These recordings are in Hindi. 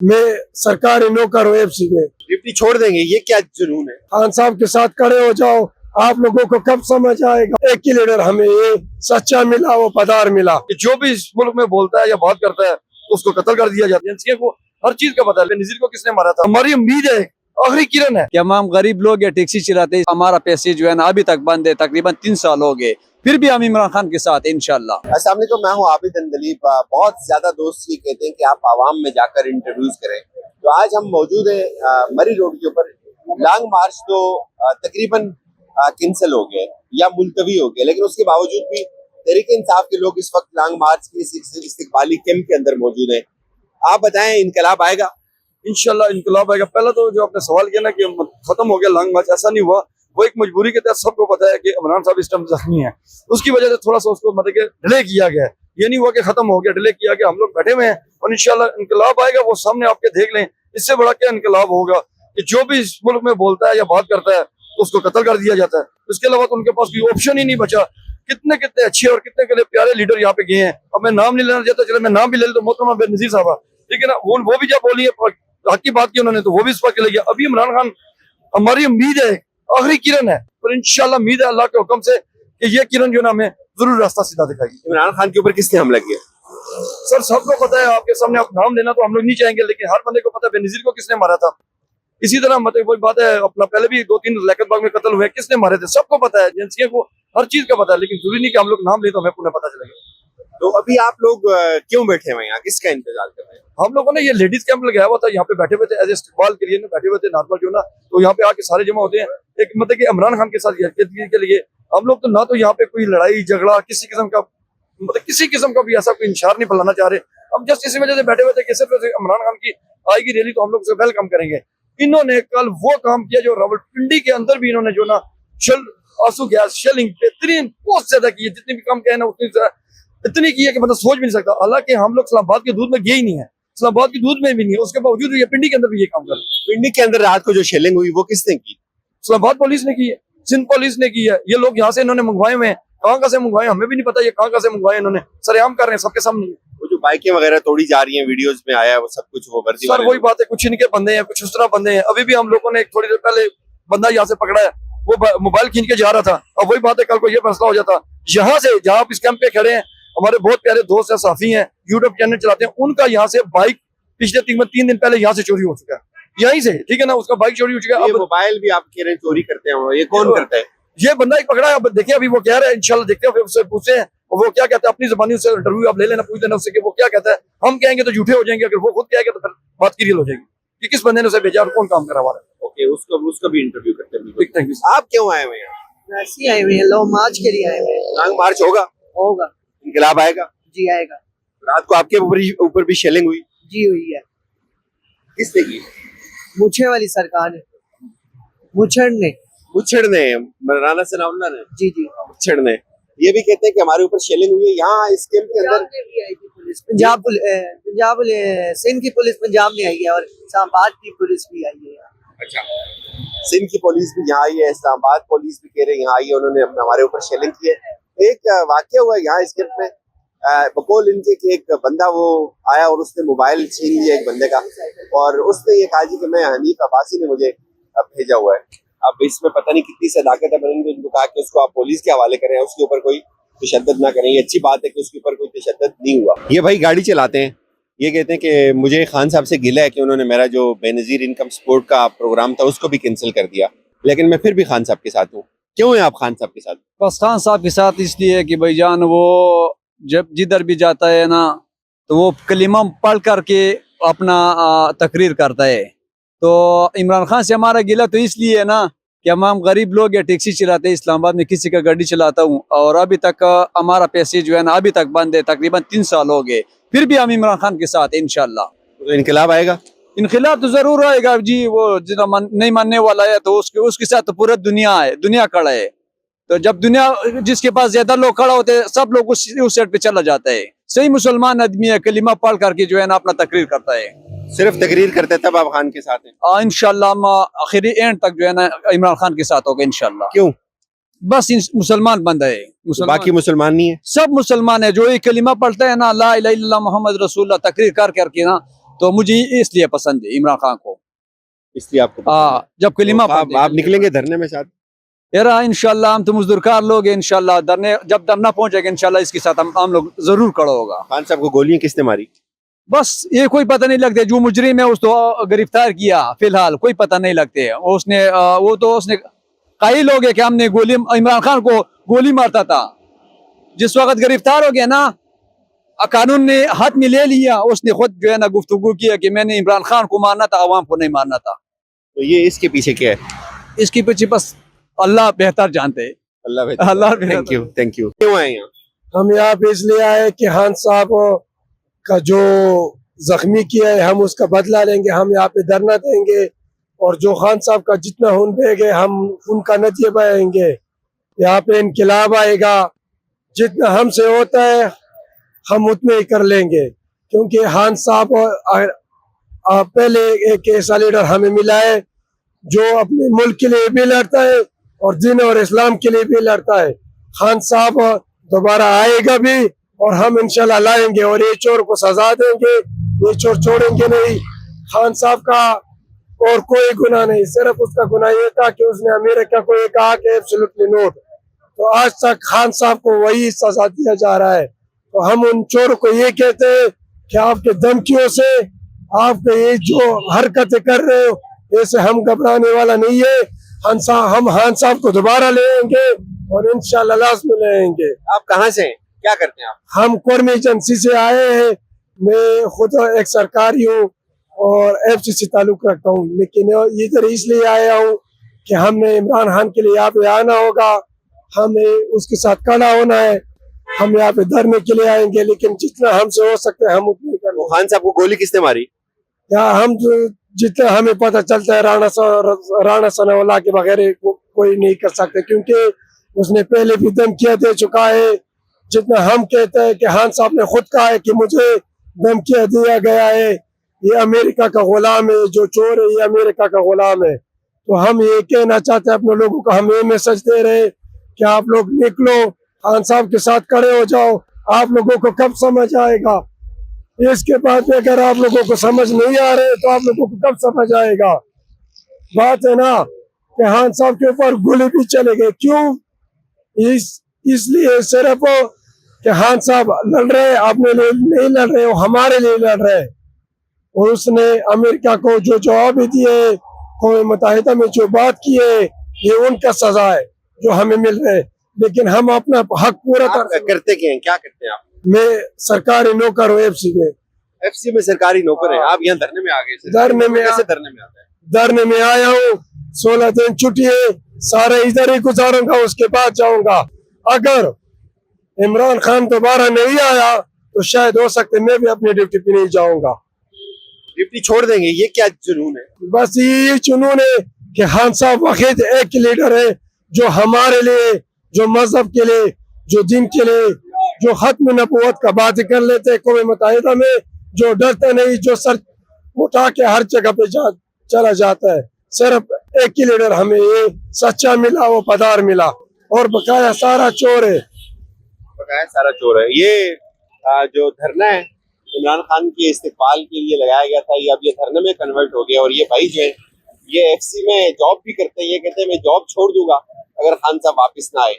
मैं सरकारी नौकर हूँ एफसी में। डिप्टी छोड़ देंगे, ये क्या जुनून है? खान साहब के साथ खड़े हो जाओ, आप लोगों को कब समझ आएगा। एक ही लीडर हमें ये सच्चा मिला, वो पदार मिला। जो भी इस मुल्क में बोलता है या बात करता है उसको कत्ल कर दिया जाता है। एजेंसियों को हर चीज का पता है। बेनजीर को किसने मारा था? हमारी उम्मीद है, आखिरी किरण है कि हम गरीब लोग या टैक्सी चलाते हैं, हमारा पैसे जो है ना अभी तक बंद है, तकरीबन 3 साल हो गए, फिर भी हम इमरान खान के साथ इंशाल्लाह। अस्सलाम वालेकुम, मैं हूँ आबिद अंदलीब। बहुत ज्यादा दोस्त ये कहते हैं कि आप आवाम में जाकर इंटरव्यूज करें, तो आज हम मौजूद हैं मरी रोड के ऊपर। लॉन्ग मार्च तो तकरीबन कैंसिल हो गए या मुलतवी हो गए, लेकिन उसके बावजूद भी तहरीक इंसाफ के लोग इस वक्त लॉन्ग मार्च के इस्तिकबाली कैंप के अंदर मौजूद हैं। आप बताएं, इनकलाब आएगा? इंशाल्लाह इनकलाब आएगा। पहला तो जो आपने सवाल किया ना कि खत्म हो गया लॉन्ग मार्च, ऐसा नहीं हुआ। वो एक मजबूरी के तहत सबको पता है कि इमरान साहब इस टाइम जख्मी है, उसकी वजह से थोड़ा सा उसको मतलब कि डिले किया गया है। ये नहीं हुआ कि खत्म हो गया, डिले किया गया। हम लोग बैठे हुए हैं और इंशाल्लाह इनकलाब आएगा। वो सामने आपके देख लें, इससे बड़ा क्या इनकलाब होगा कि जो भी इस मुल्क में बोलता है या बात करता है उसको कत्ल कर दिया जाता है। इसके अलावा तो उनके पास कोई ऑप्शन ही नहीं बचा। कितने कितने अच्छे और कितने कितने प्यारे लीडर यहाँ पे गए हैं। अब मैं नाम नहीं लेना चाहता, चलो मैं नाम भी ले लूं तो मोहतरमा बेनजीर साहब, ठीक है ना, वो भी जब बोली हक की बात की उन्होंने, तो वो भी इस पर चले गया। अभी इमरान खान, हमारी उम्मीद है, आखिरी किरण है, और इंशाल्लाह उम्मीद है अल्लाह के हुक्म से कि ये किरण जो ना हमें जरूर रास्ता सीधा दिखाएगी। इमरान खान के ऊपर किसने हमला किया? सर सबको पता है, आपके सामने आप नाम लेना तो हम लोग नहीं चाहेंगे, लेकिन हर बंदे को पता है बेनजीर को किसने मारा था। इसी तरह मतलब वही बात है, अपना पहले भी 2-3 लियाकत बाग में कत्ल हुए, किसने मारे थे सबको पता है। एजेंसियों को हर चीज का पता है, लेकिन जरूरी नहीं कि हम लोग नाम ले तो हमें पूरा पता चलेगा। तो अभी आप लोग क्यों बैठे हुए हैं यहाँ, किसका इंतजार कर रहे हैं? हम लोगों ने ये लेडीज कैंप लगाया हुआ था, यहाँ पे बैठे हुए थे एज इस्तेमाल के लिए, बैठे हुए थे नॉर्मल जो ना, तो यहाँ पे आके सारे जमा होते हैं एक मतलब कि इमरान खान के साथ के लिए। हम लोग तो ना तो यहाँ पे कोई लड़ाई झगड़ा किसी किस्म का मतलब किसी किस्म का भी ऐसा कोई इंशार नहीं फैलाना चाह रहे। हम जस्ट इसी वजह से बैठे हुए थे कि सिर्फ इमरान खान की आएगी रैली तो हम लोग उसे वेलकम करेंगे। इन्होंने कल वो काम किया जो रावलपिंडी के अंदर भी इन्होंने जो ना आंसू गैस शेलिंग बेहतरीन बहुत ज्यादा की है। जितनी भी काम किया है ना उतनी इतनी की है कि मतलब सोच भी नहीं सकता। हालांकि हम लोग इस्लामाबाद के दूध में गए ही नहीं है, इस्लामाबाद की दूध में भी नहीं है, उसके बावजूद ये पिंडी के अंदर भी ये काम कर। पिंडी के अंदर रात को जो शेलिंग हुई वो किसने की? इस्लामाबाद पुलिस ने की है, सिंध पुलिस ने की है। ये लोग यहाँ से इन्होंने मंगवाए हुए हैं, कहाँ से मंगवाए हमें भी नहीं पता, ये कहाँ से मंगवाए इन्होंने, सरेआम कर रहे हैं सबके सामने। वो जो बाइकें वगैरह तोड़ी जा रही हैं, वीडियोस में आया है वो सब कुछ, वो वर्दी सर वही बात है, कुछ इनके बंदे हैं कुछ उस तरह बंदे हैं। अभी भी हम लोगों ने थोड़ी देर पहले बंदा यहाँ से पकड़ा है, वो मोबाइल खींच के जा रहा था। अब वही बात है, कल को ये फैसला हो जाता। यहाँ से जहाँ आप इस कैंप पे खड़े हैं, हमारे बहुत प्यारे दोस्त है, साफी हैं, यूट्यूब चैनल चलाते हैं, उनका यहाँ से बाइक पिछले 3 दिन पहले यहाँ से चोरी हो चुका है, यहीं से, ठीक है ना, उसका बाइक चोरी हो चुका है। अब मोबाइल भी आप कह रहे हैं चोरी करते हैं, ये कौन करता है? ये बंदा एक पकड़ा है, अब देखिए अभी वो कह रहा है, इंशाल्लाह देखते हैं, फिर उससे पूछते हैं वो क्या कहता है, अपनी जबानी से इंटरव्यू आप ले लेना, पूछ लेना उससे कि वो क्या कहता है। हम कहेंगे तो झूठे हो जाएंगे, अगर वो खुद कहेगा तो फिर बात की रियल हो जाएगी कि किस बंदे ने उसे भेजा और कौन काम करवा रहा है। ओके, उसका भी इंटरव्यू करते हैं। Thank you. आप क्यों आए हुए हैं? ऐसे ही आए हुए हैं, लॉन्ग मार्च के लिए आए हुए हैं। लॉन्ग मार्च होगा? होगा इनकलाब आएगा? जी, आएगा। रात को आपके ऊपर भी शेलिंग हुई? जी हुई है। किसने की? मुछे वाली सरकार ने, मुछड़ ने। मुच्छड़ ने, राना सनाउल्लाह ने? जी जी। मुच्छड़ ने। ये भी कहते हैं कि हमारे ऊपर शेलिंग हुई है यहाँ इस कैंप के अंदर। पंजाब सिंध की पुलिस पंजाब में आई है और इस्लामाबाद की पुलिस भी आई है यहाँ। अच्छा, सिंध की पुलिस भी यहाँ आई है, इस्लामाबाद पुलिस भी कह रहे हैं यहाँ आई है, उन्होंने हमारे ऊपर शेलिंग की है। एक वाकया हुआ है यहाँ इस कैंप में, बकौल इनके कि एक बंदा वो आया और उसने मोबाइल छीन लिया एक बंदे का, और उसने ये कहा जी कि मैं हनीफ अब्बासी ने मुझे भेजा हुआ है। अब इसमें पता नहीं कितनी सदाकत है, मैंने उनको कहा कि उसको आप पुलिस के हवाले करें, उसके ऊपर कोई तशद्दुद ना करें। ये अच्छी बात है कि उसके ऊपर कोई तशद्दुद नहीं हुआ। ये भाई गाड़ी चलाते हैं, ये कहते हैं कि मुझे खान साहब से गिला है कि उन्होंने मेरा जो बेनजीर इनकम सपोर्ट का प्रोग्राम था उसको भी कैंसिल कर दिया, लेकिन मैं फिर भी खान साहब के साथ हूँ। क्यों है आप खान साहब के साथ? बस खान साहब के साथ इसलिए कि भाईजान वो जब जिधर भी जाता है ना तो वो कलीमा पढ़ करके अपना तकरीर करता है। तो इमरान खान से हमारा गिला तो इसलिए है ना कि हम गरीब लोग या टैक्सी चलाते हैं, इस्लामाबाद में किसी का गाड़ी चलाता हूँ, और अभी तक हमारा पैसे जो है ना अभी तक बंद है, तकरीबन 3 साल हो गए, फिर भी हम इमरान खान के साथ इंशाल्लाह। तो इनकलाब आएगा? इनखिलाफ तो जरूर आएगा जी, वो जितना नहीं मानने वाला है तो उसके साथ तो पूरा दुनिया खड़ा है। तो जब दुनिया जिसके पास ज्यादा लोग खड़ा होते हैं, सब लोग उस साइड पे चला जाता है। सही मुसलमान आदमी है, कलीमा पढ़ करके जो है ना अपना तकरीर करता है। सिर्फ तकरीर करते तब आप खान के साथ हैं? इंशाल्लाह हम आखिरी एंड तक जो है ना इमरान खान के साथ होगा इंशाल्लाह। क्यों? बस मुसलमान बंदा है, बाकी मुसलमान नहीं है? सब मुसलमान है। जो ये कलीमा पढ़ता है ना, ला इलाहा इल्लल्लाह मोहम्मद रसूलुल्लाह तकरीर कर करके ना, तो मुझे इसलिए पसंद है इमरान खान को। इसलिए आपको पसंद है। जब कलिमा तो आप निकलेंगे धरने में साथ? यार इंशाल्लाह हम तो मजदूरकार लोग हैं, इंशाल्लाह जब धरना पहुंचेगा इंशाल्लाह इसके साथ हम लोग जरूर खड़ा होगा। खान साहब को गोलियां किसने मारी? बस ये कोई पता नहीं लगते, जो मुजरिम है उसको गिरफ्तार किया, फिलहाल कोई पता नहीं लगते। उसने कई लोग है कि हमने इमरान खान को गोली मारता था, जिस वक्त गिरफ्तार हो गया ना कानून ने हाथ में ले लिया, उसने खुद जो है ना गुफ्तगू किया कि मैंने इमरान खान को मारना था, अवाम को नहीं मारना था। तो ये इसके पीछे क्या है? इसके पीछे बस अल्लाह बेहतर जानते है। अल्लाह थैंक यू। क्यों आए यहाँ? हम यहाँ पे इसलिए आए कि खान साहब का जो जख्मी किया है हम उसका बदला लेंगे, हम यहाँ पे धरना देंगे और जो खान साहब का जितना खून बहेगा हम उनका नतीजा बहाएंगे। यहाँ पे इनकलाब आएगा, जितना हमसे होता है हम उतने ही कर लेंगे, क्योंकि खान साहब पहले एक ऐसा लीडर हमें मिला है जो अपने मुल्क के लिए भी लड़ता है और दीन और इस्लाम के लिए भी लड़ता है। खान साहब दोबारा आएगा भी और हम इंशाल्लाह लाएंगे और ये चोर को सजा देंगे, ये चोर छोड़ेंगे नहीं। खान साहब का और कोई गुनाह नहीं, सिर्फ उसका गुनाह ये था कि उसने अमेरिका को ये कहा कि एब्सोल्युटली नोट, तो आज तक खान साहब को वही सजा दिया जा रहा है। तो हम उन चोर को ये कहते हैं कि आपके धमकियों से आपके ये जो हरकतें कर रहे हो ऐसे हम घबराने वाला नहीं है। हम खान साहब को दोबारा लेंगे और इंशाल्लाह लाज़मी लेंगे। आप कहाँ से हैं? क्या करते हैं आप? हम कौमी एजेंसी से आए हैं, मैं खुद एक सरकारी हूँ और FCC ताल्लुक रखता हूँ, लेकिन इधर इसलिए आया हूँ कि हमने इमरान खान के लिए यहाँ पे आना होगा, हमें उसके साथ खड़ा होना है। हम यहाँ पे धरने के लिए आएंगे, लेकिन जितना हमसे हो सकता है हम उतनी करेंगे। खान साहब को गोली किसने मारी? यहाँ हम जितना हमें पता चलता है राणा सनाउल्लाह के बगैर कोई नहीं कर सकते, क्योंकि उसने पहले भी धमकियां दे चुका है। जितना हम कहते हैं कि खान साहब ने खुद कहा है कि मुझे धमकियां दिया गया है, ये अमेरिका का गुलाम है, जो चोर है ये अमेरिका का गुलाम है। तो हम ये कहना चाहते हैं अपने लोगों को, हम ये मैसेज दे रहे हैं कि आप लोग निकलो, खान साहब के साथ खड़े हो जाओ। आप लोगों को कब समझ आएगा? इसके बाद में अगर आप लोगों को समझ नहीं आ रहे तो आप लोगों को कब समझ आएगा? बात है ना कि खान साहब के ऊपर गोली भी चले गए, क्यों? इसलिए सिर्फ कि खान साहब लड़ रहे, अपने लिए नहीं लड़ रहे, वो हमारे लिए लड़ रहे। और उसने अमेरिका को जो जवाब दिए, कौम मुत्तहिदा में जो बात की है, ये उनका सजा है जो हमें मिल रहे। लेकिन हम अपना हक पूरा करते क्या हैं? क्या करते हैं आप? मैं सरकारी नौकर हूँ FCC में। FCC में सरकारी नौकर है आप? यहाँ धरने में आ गए? धरने में कैसे धरने में आते हैं? धरने में आया हूँ, 16 दिन छुट्टी है, सारे इधर ही गुजारूंगा, उसके बाद जाऊंगा। अगर इमरान खान दोबारा नहीं आया तो शायद हो सकते मैं भी अपनी ड्यूटी पे नहीं जाऊंगा। ड्यूटी छोड़ देंगे? ये क्या जुनून है? बस ये जुनून है कि खान साहब वाकई एक लीडर है जो हमारे लिए, जो मजहब के लिए, जो दिन के लिए, जो खत्म नबूवत का बात कर लेते हैं कौम मुत्तहिदा में, जो डरते नहीं, जो सर उठा के हर जगह पे चला जाता है। सिर्फ एक ही लीडर हमें ये सच्चा मिला, वो पदार मिला, और बकाया सारा चोर है। बकाया सारा चोर है। ये जो धरना है इमरान खान के इस्तेकबाल के लिए लगाया गया था, ये अब ये धरने में कन्वर्ट हो गया। और ये भाई जो है ये FCC में जॉब भी करते हैं, ये कहते हैं मैं जॉब छोड़ दूंगा अगर खान साहब वापिस ना आए।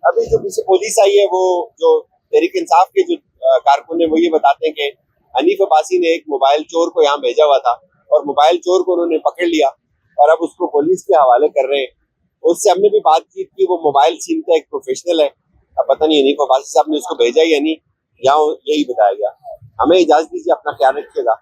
अभी जो पीछे पुलिस आई है, वो जो तहरीक इंसाफ के जो कारकुन है वो ये बताते हैं कि हनीफ अब्बासी ने एक मोबाइल चोर को यहाँ भेजा हुआ था और मोबाइल चोर को उन्होंने पकड़ लिया और अब उसको पुलिस के हवाले कर रहे हैं। उससे हमने भी बातचीत की, वो मोबाइल छीनता एक प्रोफेशनल है, अब पता नहीं हनीफ अब्बासी साहब ने उसको भेजा या नहीं, यहाँ यही बताया गया। हमें इजाजत दीजिए, अपना ख्याल रखिएगा।